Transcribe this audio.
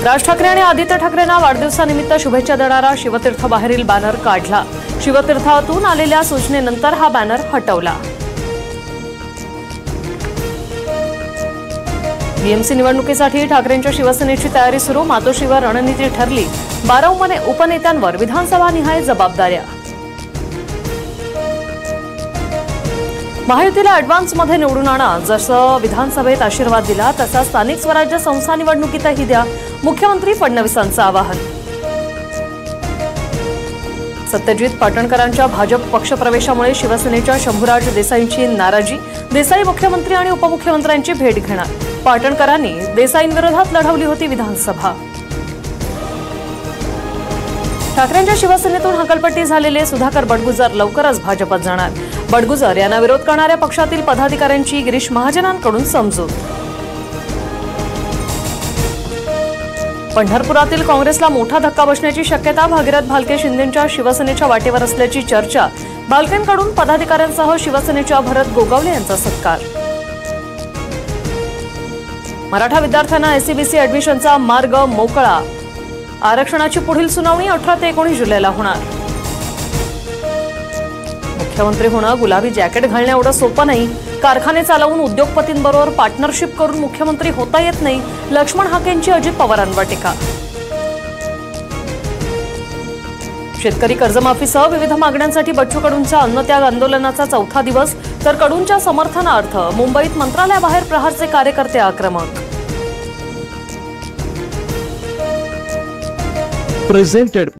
राज ठाकरे आणि आदित्य ठाकरेंना वाढदिवसानिमित्त शुभेच्छा देणारा शिवतीर्थ बाहेरील बॅनर काढला। शिवतीर्थातून आलेल्या सूचनेनंतर हा बॅनर हटवला। बीएमसी निवडणुकीसाठी ठाकरेंच्या शिवसेनेची तयारी सुरू। मातोश्रीवर रणनीती ठरली। 12 उपनेत्यांवर विधानसभा निहाय जबाबदाऱ्या। महायुतीला ॲडव्हान्समध्ये निवडून आणा। जसं विधानसभेत आशीर्वाद दिला तसा स्थानिक स्वराज्य संस्था निवडणुकीतही द्या। मुख्यमंत्री फडणवीसांचं आवाहन। सत्यजित पाटणकरांच्या भाजप पक्षप्रवेशामुळे शिवसेनेच्या शंभूराज देसाईंची नाराजी। देसाई मुख्यमंत्री आणि उपमुख्यमंत्र्यांची भेट घेणार। पाटणकरांनी देसाईंविरोधात लढवली होती विधानसभा। ठाकरेंच्या शिवसेनेतून हकालपट्टी झालेले सुधाकर बडगुजर लवकरच भाजपत जाणार। बडगुजर यांना विरोध करणाऱ्या पक्षातील पदाधिकाऱ्यांची गिरीश महाजनांकडून समजूत। पंढरपुरातील काँग्रेसला मोठा धक्का बसण्याची शक्यता। भागीरथ भालके शिंदेंच्या शिवसेनेच्या वाटेवर असल्याची चर्चा। भालकेंकडून पदाधिकाऱ्यांसह शिवसेनेच्या भरत गोगावले यांचा सत्कार। मराठा विद्यार्थ्यांना एससीबीसी ॲडमिशनचा मार्ग मोकळा। आरक्षणाची पुढील सुनावणी 18 ते 19 जुलैला होणार। मुख्यमंत्री होणं गुलाबी जॅकेट घालण्या एवढं सोपं नाही। कारखाने चालवून उद्योगपतींबरोबर पार्टनरशिप करून मुख्यमंत्री होता येत नाही। लक्ष्मण हाकेंची अजित पवारांवर टीका। शेतकरी कर्जमाफीसह विविध मागण्यांसाठी बच्चू कडूंच्या अन्नत्याग आंदोलनाचा 4था दिवस। तर कडूंच्या समर्थनार्थ मुंबईत मंत्रालयाबाहेर प्रहारचे कार्यकर्ते आक्रमक। प्रेझेंटेड